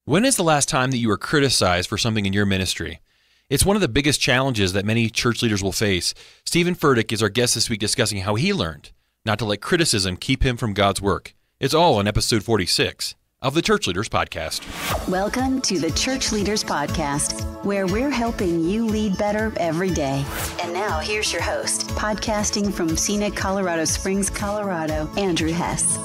When is the last time that you were criticized for something in your ministry? It's one of the biggest challenges that many church leaders will face. Stephen Furtick is our guest this week discussing how he learned not to let criticism keep him from God's work. It's all in episode 46 of the Church Leaders Podcast. Welcome to the Church Leaders Podcast, where we're helping you lead better every day. And now here's your host, podcasting from scenic Colorado Springs, Colorado, Andrew Hess.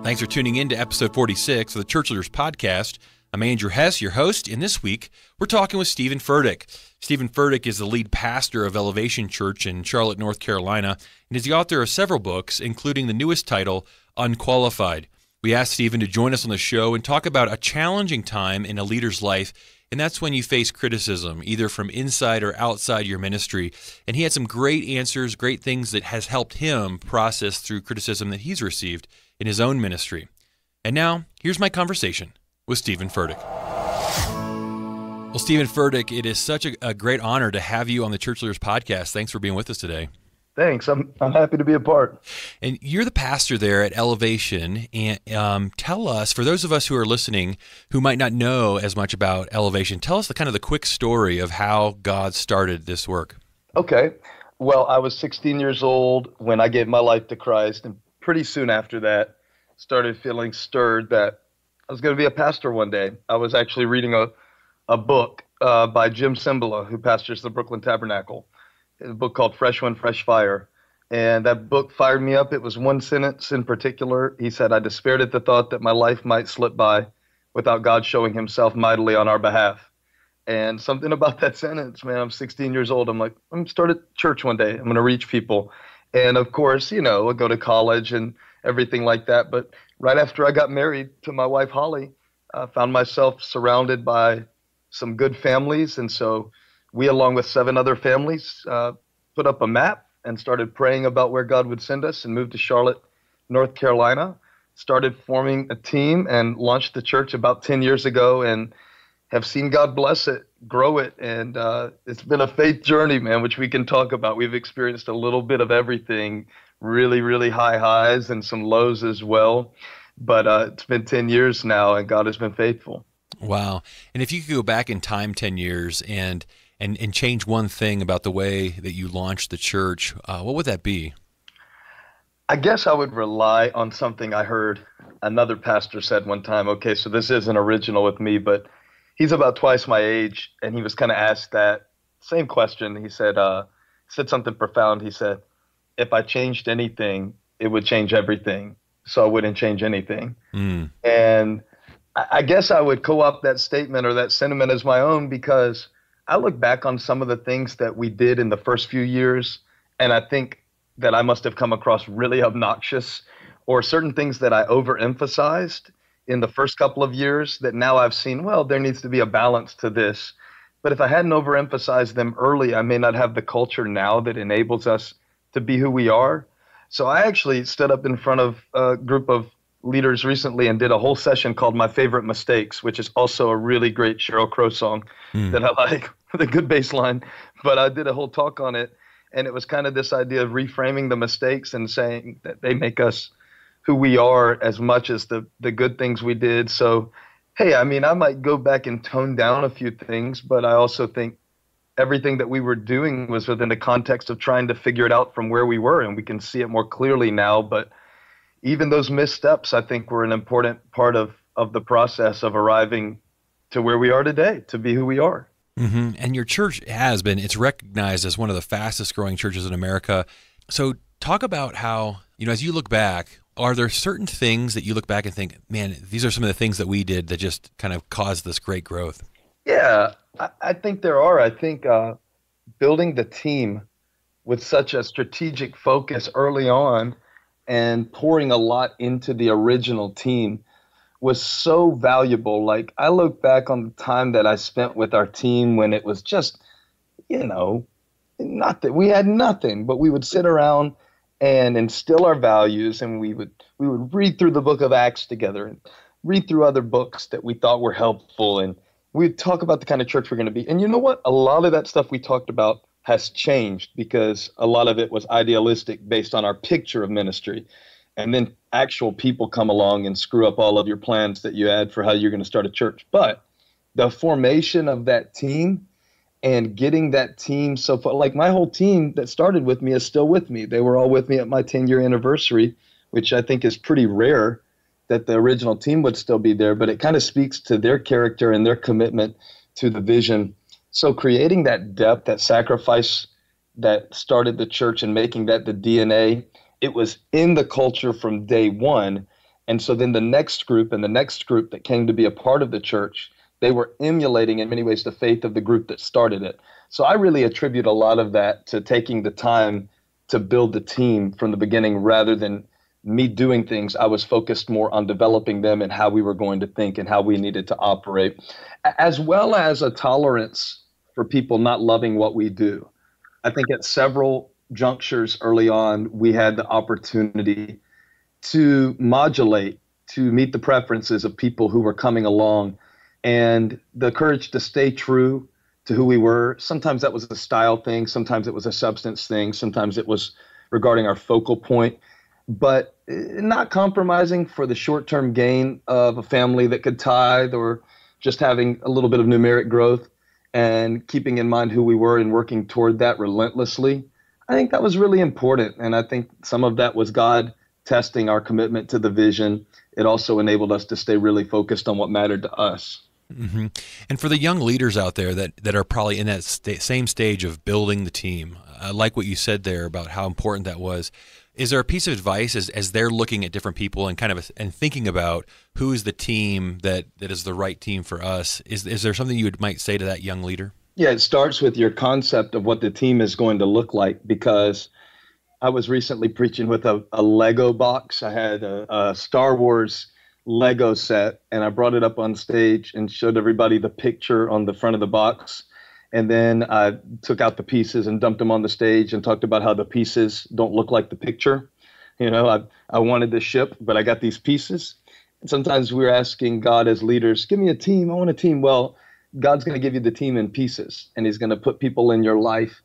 Thanks for tuning in to episode 46 of the Church Leaders Podcast. I'm Andrew Hess, your host, and this week we're talking with Stephen Furtick. Stephen Furtick is the lead pastor of Elevation Church in Charlotte, North Carolina, and is the author of several books, including the newest title, Unqualified. We asked Stephen to join us on the show and talk about a challenging time in a leader's life, and that's when you face criticism, either from inside or outside your ministry. And he had some great answers, great things that has helped him process through criticism that he's received in his own ministry. And now, here's my conversation with Stephen Furtick. Well, Stephen Furtick, it is such a great honor to have you on the Church Leaders Podcast. Thanks for being with us today. Thanks. I'm happy to be a part. And you're the pastor there at Elevation. And tell us, for those of us who are listening who might not know as much about Elevation, tell us the quick story of how God started this work. Okay. Well, I was 16 years old when I gave my life to Christ, and pretty soon after that, started feeling stirred that I was going to be a pastor one day. I was actually reading a book by Jim Cymbala, who pastors the Brooklyn Tabernacle, a book called Fresh Wind, Fresh Fire. And that book fired me up. It was one sentence in particular. He said, "I despaired at the thought that my life might slip by without God showing himself mightily on our behalf." And something about that sentence, man, I'm 16 years old. I'm like, I'm going to start a church one day. I'm going to reach people. And of course, I go to college and everything like that. But right after I got married to my wife, Holly, I found myself surrounded by some good families. And so we, along with 7 other families, put up a map and started praying about where God would send us and moved to Charlotte, North Carolina, started forming a team and launched the church about 10 years ago and have seen God bless it, grow it. And it's been a faith journey, man, which we can talk about. We've experienced a little bit of everything, really, really high highs and some lows as well. But it's been 10 years now, and God has been faithful. Wow. And if you could go back in time 10 years and change one thing about the way that you launched the church, what would that be? I guess I would rely on something I heard another pastor said one time. Okay, so this isn't original with me, but he's about twice my age, and he was kind of asked that same question. He said something profound. He said, "If I changed anything, it would change everything. So I wouldn't change anything." And I guess I would co-opt that statement or that sentiment as my own, because I look back on some of the things that we did in the first few years, and I think that I must have come across really obnoxious, or certain things that I overemphasized in the first couple of years that now I've seen, well, there needs to be a balance to this. But if I hadn't overemphasized them early, I may not have the culture now that enables us to be who we are. So I actually stood up in front of a group of leaders recently and did a whole session called My Favorite Mistakes, which is also a really great Sheryl Crow song that I like, with a good bass line. But I did a whole talk on it, and it was kind of this idea of reframing the mistakes and saying that they make us who we are as much as the good things we did. So, hey, I might go back and tone down a few things, but I also think everything that we were doing was within the context of trying to figure it out from where we were, and we can see it more clearly now. But even those missteps, I think, were an important part of the process of arriving to where we are today, to be who we are. Mm-hmm. And your church it's recognized as one of the fastest growing churches in America. So talk about how, as you look back, are there certain things that you look back and think, man, these are some of the things that we did that just kind of caused this great growth? Yeah, I think there are. I think building the team with such a strategic focus early on and pouring a lot into the original team was so valuable. Like, I look back on the time that I spent with our team when it was just, not that we had nothing, but we would sit around and instill our values, and we would read through the book of Acts together and read through other books that we thought were helpful, and we'd talk about the kind of church we're going to be. And you know what? A lot of that stuff we talked about has changed, because a lot of it was idealistic based on our picture of ministry. And then actual people come along and screw up all of your plans that you had for how you're going to start a church. But the formation of that team and getting that team so far, like my whole team that started with me is still with me. They were all with me at my 10-year anniversary, which I think is pretty rare that the original team would still be there, but it kind of speaks to their character and their commitment to the vision. So creating that depth, that sacrifice that started the church and making that the DNA, it was in the culture from day one. And so then the next group and the next group that came to be a part of the church, they were emulating in many ways the faith of the group that started it. So I really attribute a lot of that to taking the time to build the team from the beginning rather than me doing things. I was focused more on developing them and how we were going to think and how we needed to operate, as well as a tolerance for people not loving what we do. I think at several junctures early on, we had the opportunity to modulate, to meet the preferences of people who were coming along, and the courage to stay true to who we were. Sometimes that was a style thing. Sometimes it was a substance thing. Sometimes it was regarding our focal point, but not compromising for the short-term gain of a family that could tithe or just having a little bit of numeric growth, and keeping in mind who we were and working toward that relentlessly. I think that was really important. And I think some of that was God testing our commitment to the vision. It also enabled us to stay really focused on what mattered to us. Mm-hmm. And for the young leaders out there that are probably in that same stage of building the team, I like what you said there about how important that was. Is there a piece of advice as they're looking at different people and and thinking about who is the team that is the right team for us? Is there something you might say to that young leader? Yeah, it starts with your concept of what the team is going to look like, because I was recently preaching with a Lego box. I had a Star Wars Lego set, and I brought it up on stage and showed everybody the picture on the front of the box. And then I took out the pieces and dumped them on the stage and talked about how the pieces don't look like the picture. You know, I wanted the ship, but I got these pieces. And sometimes we're asking God as leaders, give me a team. I want a team. Well, God's going to give you the team in pieces, and he's going to put people in your life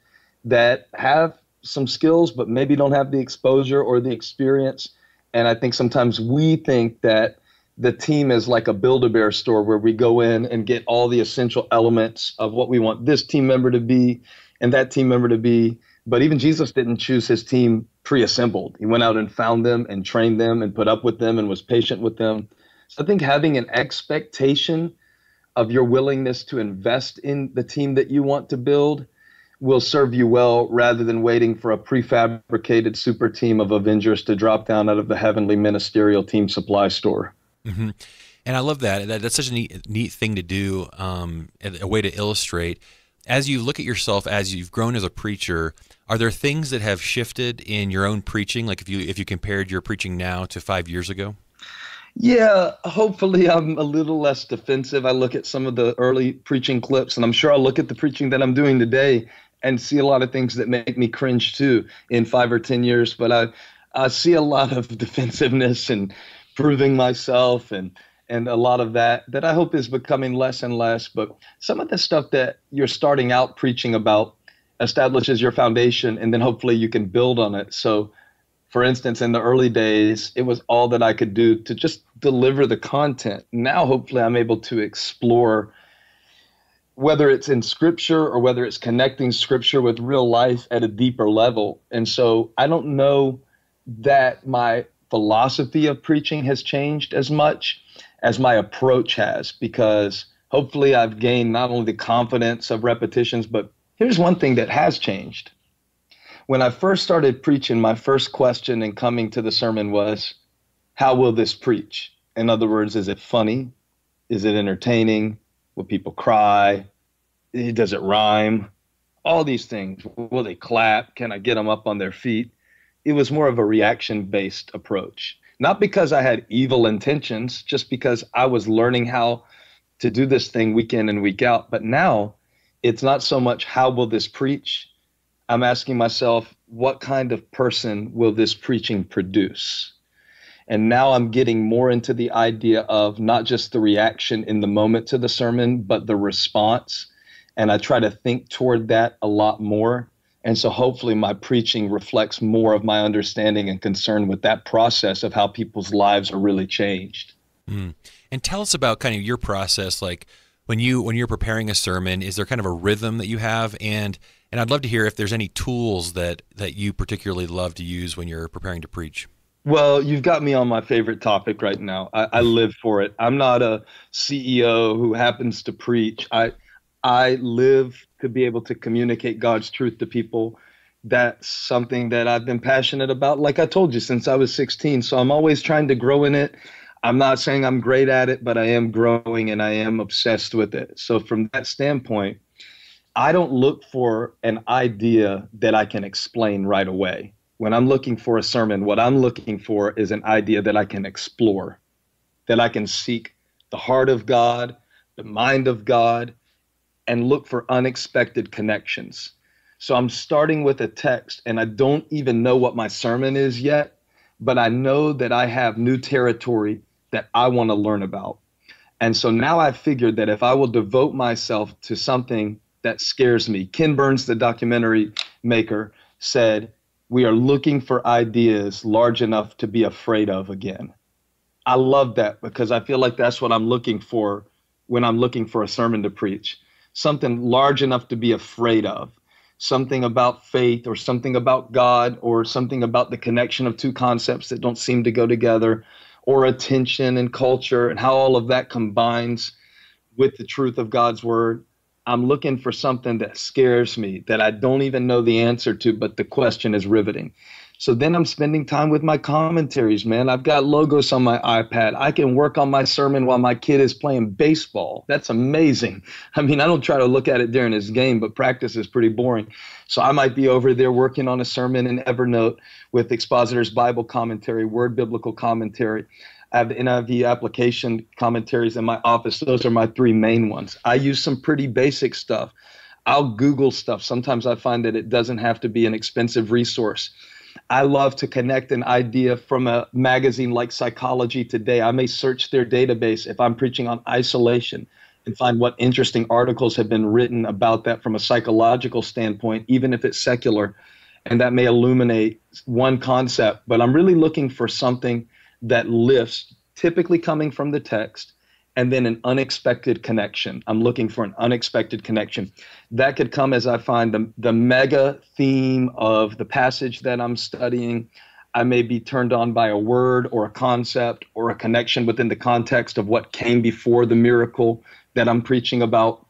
that have some skills, but maybe don't have the exposure or the experience. And I think sometimes we think that the team is like a Build-A-Bear store where we go in and get all the essential elements of what we want this team member to be and that team member to be. But even Jesus didn't choose his team pre-assembled. He went out and found them and trained them and put up with them and was patient with them. So I think having an expectation of your willingness to invest in the team that you want to build will serve you well, rather than waiting for a prefabricated super team of Avengers to drop down out of the heavenly ministerial team supply store. Mm-hmm. And I love that. That's such a neat thing to do, a way to illustrate. As you look at yourself, as you've grown as a preacher, are there things that have shifted in your own preaching? Like if you compared your preaching now to 5 years ago? Yeah, hopefully I'm a little less defensive. I look at some of the early preaching clips, and I'm sure I'll look at the preaching that I'm doing today and see a lot of things that make me cringe too in 5 or 10 years. But I see a lot of defensiveness and proving myself and a lot of that I hope is becoming less and less. But some of the stuff that you're starting out preaching about establishes your foundation, and then hopefully you can build on it. So for instance, in the early days, it was all that I could do to just deliver the content. Now, hopefully I'm able to explore whether it's in scripture or whether it's connecting scripture with real life at a deeper level. And so I don't know that my philosophy of preaching has changed as much as my approach has, because hopefully I've gained not only the confidence of repetitions, but here's one thing that has changed. When I first started preaching, my first question in coming to the sermon was, how will this preach? In other words, is it funny? Is it entertaining? Will people cry? Does it rhyme? All these things. Will they clap? Can I get them up on their feet? It was more of a reaction-based approach. Not because I had evil intentions, just because I was learning how to do this thing week in and week out. But now it's not so much how will this preach? I'm asking myself, what kind of person will this preaching produce? And now I'm getting more into the idea of not just the reaction in the moment to the sermon, but the response. And I try to think toward that a lot more, And so hopefully my preaching reflects more of my understanding and concern with that process of how people's lives are really changed. Mm. And tell us about kind of your process, like when you're preparing a sermon, is there kind of a rhythm that you have? And I'd love to hear if there's any tools that you particularly love to use when you're preparing to preach. Well, you've got me on my favorite topic right now. I live for it. I'm not a CEO who happens to preach. I live to be able to communicate God's truth to people. That's something that I've been passionate about, like I told you, since I was 16. So I'm always trying to grow in it. I'm not saying I'm great at it, but I am growing and I am obsessed with it. So from that standpoint, I don't look for an idea that I can explain right away. When I'm looking for a sermon, what I'm looking for is an idea that I can explore, that I can seek the heart of God, the mind of God, and look for unexpected connections. So I'm starting with a text, and I don't even know what my sermon is yet, but I know that I have new territory that I want to learn about. And so now I've figured that if I will devote myself to something that scares me, Ken Burns, the documentary maker, said, "We are looking for ideas large enough to be afraid of again." I love that because I feel like that's what I'm looking for when I'm looking for a sermon to preach. Something large enough to be afraid of, something about faith or something about God or something about the connection of two concepts that don't seem to go together, or attention and culture and how all of that combines with the truth of God's word. I'm looking for something that scares me, that I don't even know the answer to, but the question is riveting. So then I'm spending time with my commentaries, man. I've got logos on my iPad. I can work on my sermon while my kid is playing baseball. That's amazing. I mean, I don't try to look at it during his game, but practice is pretty boring. So I might be over there working on a sermon in Evernote with Expositor's Bible Commentary, Word Biblical Commentary. I have the NIV application commentaries in my office. Those are my three main ones. I use some pretty basic stuff. I'll Google stuff. Sometimes I find that it doesn't have to be an expensive resource. I love to connect an idea from a magazine like Psychology Today. I may search their database if I'm preaching on isolation and find what interesting articles have been written about that from a psychological standpoint, even if it's secular. And that may illuminate one concept. But I'm really looking for something that lifts, typically coming from the text, and then an unexpected connection. I'm looking for an unexpected connection. That could come as I find the mega theme of the passage that I'm studying. I may be turned on by a word or a concept or a connection within the context of what came before the miracle that I'm preaching about,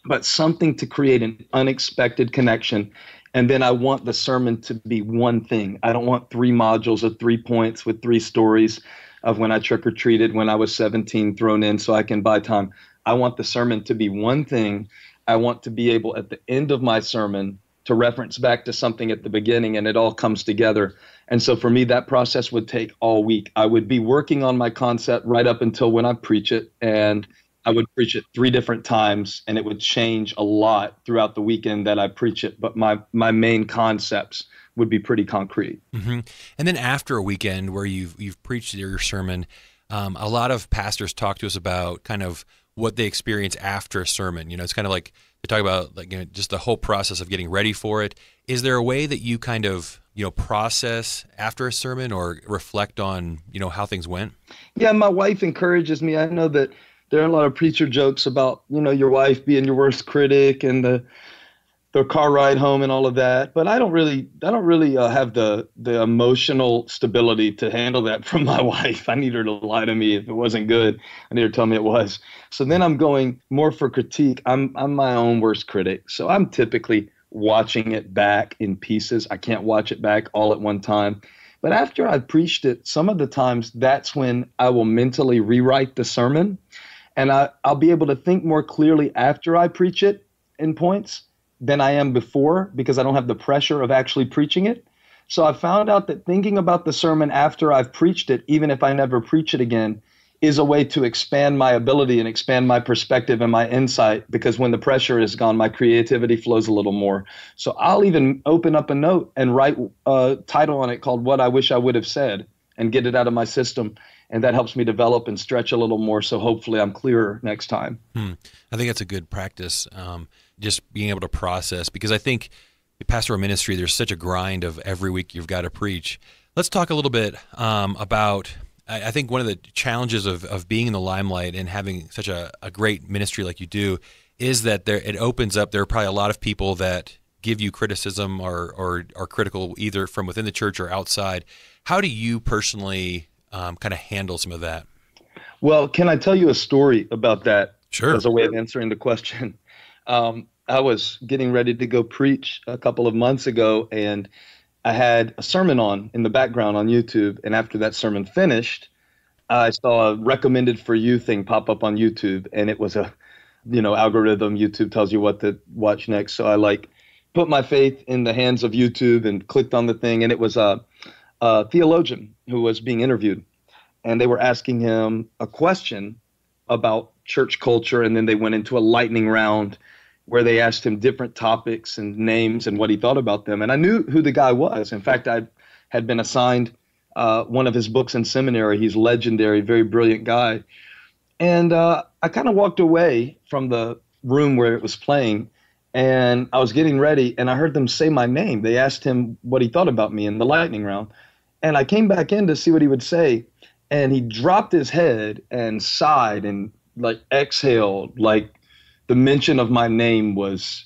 but something to create an unexpected connection. And then I want the sermon to be one thing. I don't want 3 modules of 3 points with 3 stories of when I trick-or-treated when I was 17 thrown in so I can buy time. I want the sermon to be one thing. I want to be able at the end of my sermon to reference back to something at the beginning, and it all comes together. And so for me, that process would take all week. I would be working on my concept right up until when I preach it, and I would preach it 3 different times, and it would change a lot throughout the weekend that I preach it. But my main concepts would be pretty concrete. Mm-hmm. And then after a weekend where you've preached your sermon, a lot of pastors talk to us about kind of what they experience after a sermon. You know, it's kind of like they talk about like, you know, just the whole process of getting ready for it. Is there a way that you kind of, you know, process after a sermon or reflect on, you know, how things went? Yeah, my wife encourages me. I know that there are a lot of preacher jokes about, you know, your wife being your worst critic and the car ride home and all of that. But I don't really have the emotional stability to handle that from my wife. I need her to lie to me if it wasn't good. I need her to tell me it was. So then I'm going more for critique. I'm my own worst critic. So I'm typically watching it back in pieces. I can't watch it back all at one time. But after I've preached it, some of the times that's when I will mentally rewrite the sermon. And I'll be able to think more clearly after I preach it in points than I am before because I don't have the pressure of actually preaching it. So I found out that thinking about the sermon after I've preached it, even if I never preach it again, is a way to expand my ability and expand my perspective and my insight, because when the pressure is gone, my creativity flows a little more. So I'll even open up a note and write a title on it called What I Wish I Would Have Said and get it out of my system. And that helps me develop and stretch a little more. So hopefully I'm clearer next time. I think that's a good practice. Just being able to process, because I think pastoral ministry, there's such a grind of every week you've got to preach. Let's talk a little bit about, I think one of the challenges of being in the limelight and having such a great ministry like you do is that it opens up, there are probably a lot of people that give you criticism or are critical either from within the church or outside. How do you personally kind of handle some of that? Well, can I tell you a story about that? Sure. As a way of answering the question. I was getting ready to go preach a couple of months ago, and I had a sermon on in the background on YouTube. And after that sermon finished, I saw a recommended for you thing pop up on YouTube, and it was a, algorithm. YouTube tells you what to watch next. So I put my faith in the hands of YouTube and clicked on the thing, and it was a theologian who was being interviewed, and they were asking him a question about church culture, and then they went into a lightning round where they asked him different topics and names and what he thought about them. And I knew who the guy was. In fact, I had been assigned one of his books in seminary. He's legendary, very brilliant guy. And I kind of walked away from the room where it was playing, and I was getting ready, and I heard them say my name. They asked him what he thought about me in the lightning round. And I came back in to see what he would say, and he dropped his head and sighed and exhaled, the mention of my name was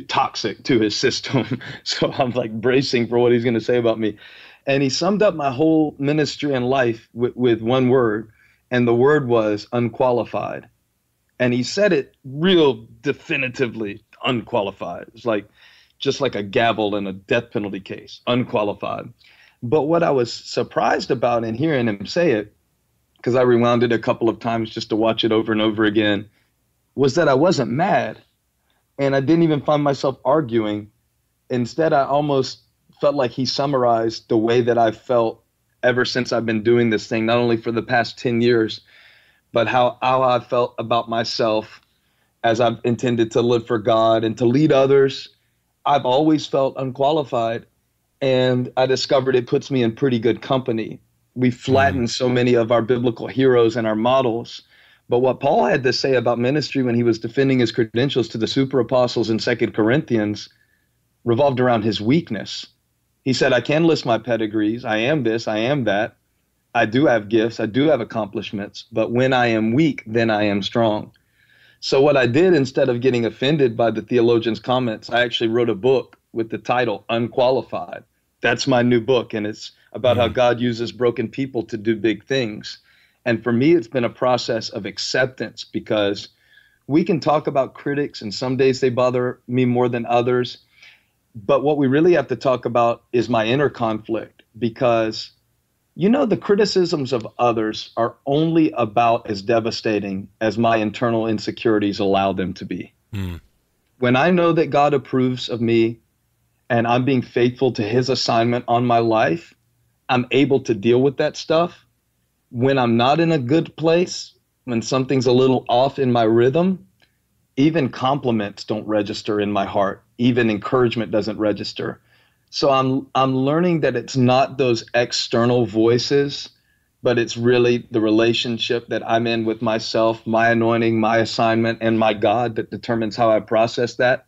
toxic to his system. So I'm bracing for what he's going to say about me. And he summed up my whole ministry and life with one word, and the word was unqualified. And he said it real definitively, unqualified. It's just like a gavel in a death penalty case, unqualified. But what I was surprised about in hearing him say it, because I rewound it a couple of times just to watch it over and over again, was that I wasn't mad, and I didn't even find myself arguing. Instead, I almost felt like he summarized the way that I've felt ever since I've been doing this thing, not only for the past 10 years, but how I felt about myself as I've intended to live for God and to lead others. I've always felt unqualified, and I discovered it puts me in pretty good company. We flatten so many of our biblical heroes and our models. But what Paul had to say about ministry when he was defending his credentials to the super apostles in 2 Corinthians revolved around his weakness. He said, I can list my pedigrees. I am this, I am that. I do have gifts, I do have accomplishments. But when I am weak, then I am strong. So what I did, instead of getting offended by the theologian's comments, I actually wrote a book with the title Unqualified. That's my new book, and it's about how God uses broken people to do big things. And for me, it's been a process of acceptance, because we can talk about critics, and some days they bother me more than others. But what we really have to talk about is my inner conflict, because, the criticisms of others are only about as devastating as my internal insecurities allow them to be. When I know that God approves of me and I'm being faithful to his assignment on my life, I'm able to deal with that stuff. When I'm not in a good place, when something's a little off in my rhythm, even compliments don't register in my heart. Even encouragement doesn't register. So I'm learning that it's not those external voices, but it's really the relationship that I'm in with myself, my anointing, my assignment, and my God that determines how I process that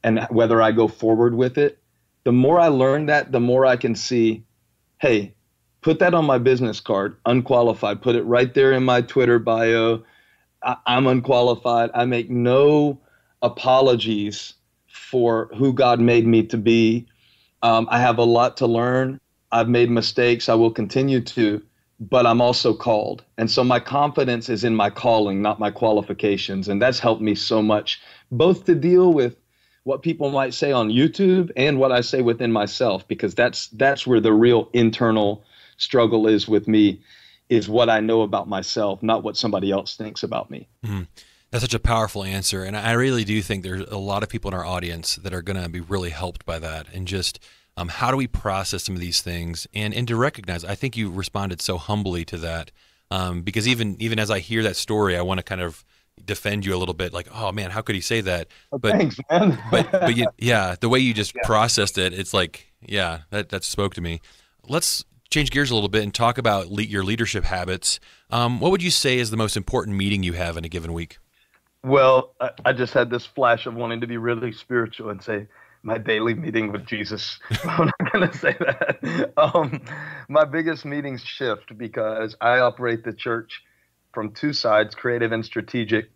and whether I go forward with it. The more I learn that, the more I can see, hey, put that on my business card, unqualified. Put it right there in my Twitter bio. I'm unqualified. I make no apologies for who God made me to be. I have a lot to learn. I've made mistakes. I will continue to, but I'm also called. And so my confidence is in my calling, not my qualifications. And that's helped me so much, both to deal with what people might say on YouTube and what I say within myself, because that's where the real internal struggle is with me, is what I know about myself, not what somebody else thinks about me. That's such a powerful answer. And I really do think there's a lot of people in our audience that are going to be really helped by that. And just how do we process some of these things and to recognize, I think you responded so humbly to that, because even as I hear that story, I want to kind of defend you a little bit, like, oh man, how could he say that? But thanks, man. but yeah, the way you just processed it, it's like, yeah, that spoke to me. Let's change gears a little bit and talk about your leadership habits. What would you say is the most important meeting you have in a given week? Well, I just had this flash of wanting to be really spiritual and say, my daily meeting with Jesus. I'm not going to say that. My biggest meetings shift because I operate the church from two sides, creative and strategic.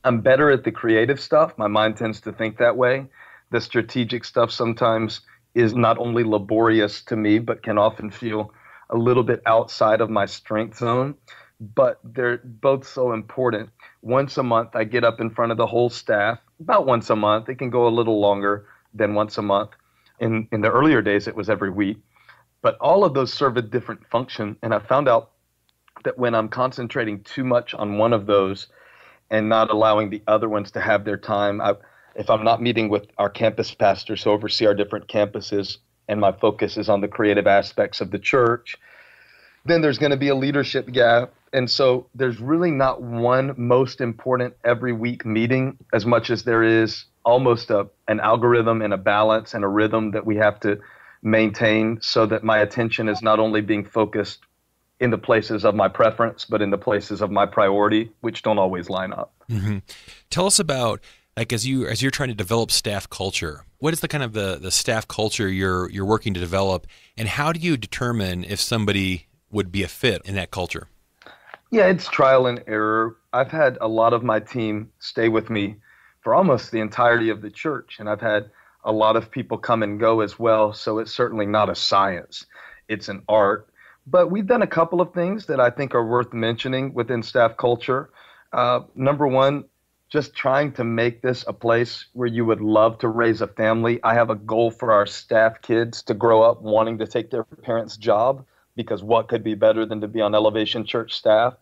I'm better at the creative stuff. My mind tends to think that way. The strategic stuff sometimes is not only laborious to me, but can often feel a little bit outside of my strength zone. But they're both so important. Once a month, I get up in front of the whole staff, about once a month. It can go a little longer than once a month. In the earlier days, it was every week. But all of those serve a different function. And I found out that when I'm concentrating too much on one of those and not allowing the other ones to have their time, if I'm not meeting with our campus pastors who oversee our different campuses and my focus is on the creative aspects of the church, then there's going to be a leadership gap. And so there's really not one most important every week meeting as much as there is almost an algorithm and a balance and a rhythm that we have to maintain so that my attention is not only being focused in the places of my preference, but in the places of my priority, which don't always line up. Mm-hmm. Tell us about, like, as you're trying to develop staff culture, what is the kind of the staff culture you're working to develop, and how do you determine if somebody would be a fit in that culture? Yeah, it's trial and error. I've had a lot of my team stay with me for almost the entirety of the church, and I've had a lot of people come and go as well, so it's certainly not a science. It's an art. But we've done a couple of things that I think are worth mentioning within staff culture. Number one, just trying to make this a place where you would love to raise a family. I have a goal for our staff kids to grow up wanting to take their parents' job, because what could be better than to be on Elevation Church staff?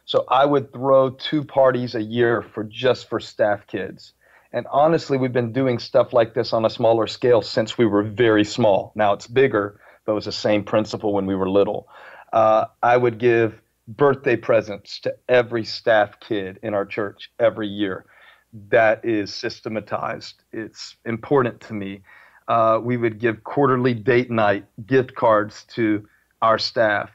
So I would throw 2 parties a year for staff kids. And honestly, we've been doing stuff like this on a smaller scale since we were very small. Now it's bigger, but it was the same principle when we were little. I would give birthday presents to every staff kid in our church every year. That is systematized. It's important to me. We would give quarterly date night gift cards to our staff.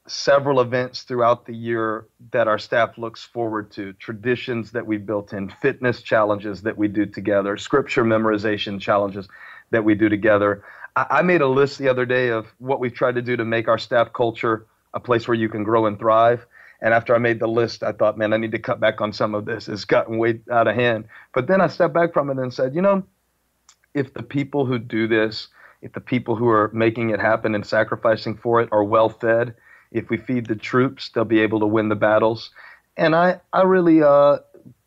Several events throughout the year that our staff looks forward to, traditions that we built in, fitness challenges that we do together, scripture memorization challenges that we do together. I made a list the other day of what we've tried to do to make our staff culture a place where you can grow and thrive. And after I made the list, I thought, man, I need to cut back on some of this. It's gotten way out of hand. But then I stepped back from it and said, if the people who do this, if the people who are making it happen and sacrificing for it are well fed, if we feed the troops, they'll be able to win the battles. And I really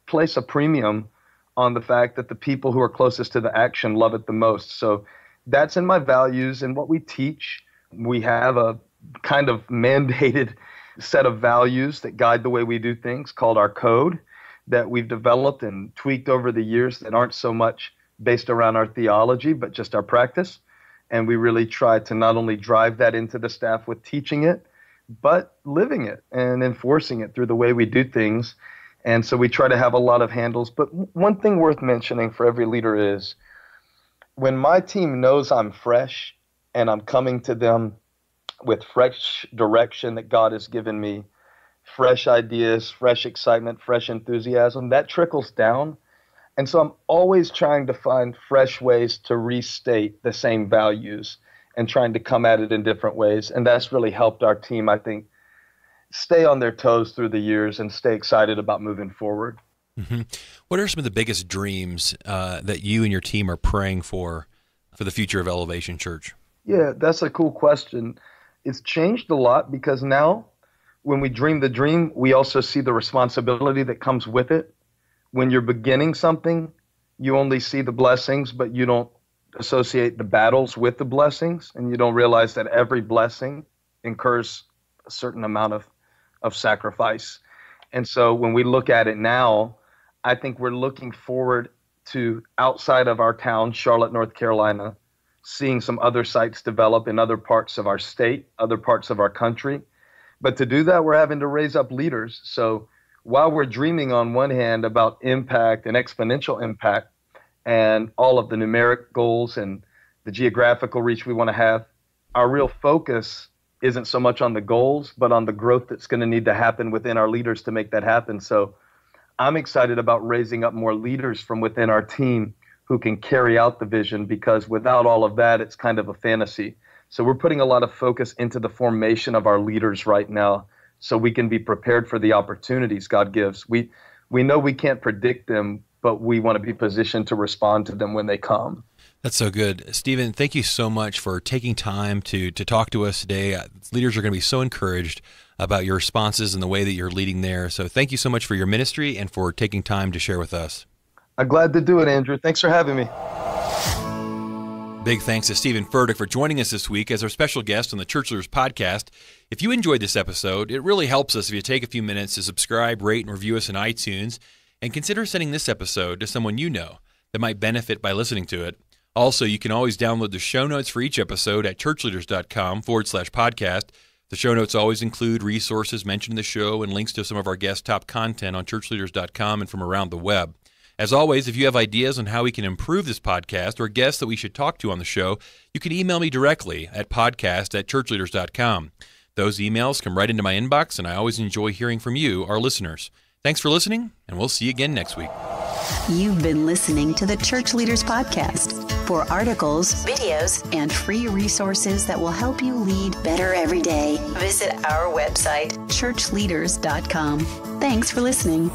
place a premium on the fact that the people who are closest to the action love it the most. So that's in my values and what we teach. We have a kind of mandated set of values that guide the way we do things called our code that we've developed and tweaked over the years that aren't so much based around our theology, but just our practice. And we really try to not only drive that into the staff with teaching it, but living it and enforcing it through the way we do things. And so we try to have a lot of handles. But one thing worth mentioning for every leader is when my team knows I'm fresh and I'm coming to them with fresh direction that God has given me, fresh ideas, fresh excitement, fresh enthusiasm, that trickles down. And so I'm always trying to find fresh ways to restate the same values and trying to come at it in different ways. And that's really helped our team, I think, stay on their toes through the years and stay excited about moving forward. Mm-hmm. What are some of the biggest dreams that you and your team are praying for the future of Elevation Church? Yeah, that's a cool question. It's changed a lot because now when we dream the dream, we also see the responsibility that comes with it. When you're beginning something, you only see the blessings, but you don't associate the battles with the blessings, and you don't realize that every blessing incurs a certain amount of sacrifice. And so when we look at it now, I think we're looking forward to outside of our town, Charlotte, North Carolina, seeing some other sites develop in other parts of our state, other parts of our country. But to do that, we're having to raise up leaders. So while we're dreaming on one hand about impact and exponential impact and all of the numeric goals and the geographical reach we want to have, our real focus isn't so much on the goals, but on the growth that's going to need to happen within our leaders to make that happen. So I'm excited about raising up more leaders from within our team who can carry out the vision, because without all of that, it's kind of a fantasy. So we're putting a lot of focus into the formation of our leaders right now so we can be prepared for the opportunities God gives. We know we can't predict them, but we want to be positioned to respond to them when they come. That's so good. Stephen, thank you so much for taking time to talk to us today. Leaders are going to be so encouraged about your responses and the way that you're leading there. So thank you so much for your ministry and for taking time to share with us. I'm glad to do it, Andrew. Thanks for having me. Big thanks to Stephen Furtick for joining us this week as our special guest on the Church Leaders Podcast. If you enjoyed this episode, it really helps us if you take a few minutes to subscribe, rate, and review us in iTunes, and consider sending this episode to someone you know that might benefit by listening to it. Also, you can always download the show notes for each episode at ChurchLeaders.com/podcast. The show notes always include resources mentioned in the show and links to some of our guest top content on ChurchLeaders.com and from around the web. As always, if you have ideas on how we can improve this podcast or guests that we should talk to on the show, you can email me directly at podcast@ChurchLeaders.com. Those emails come right into my inbox, and I always enjoy hearing from you, our listeners. Thanks for listening, and we'll see you again next week. You've been listening to the Church Leaders Podcast. For articles, videos, and free resources that will help you lead better every day, visit our website, ChurchLeaders.com. Thanks for listening.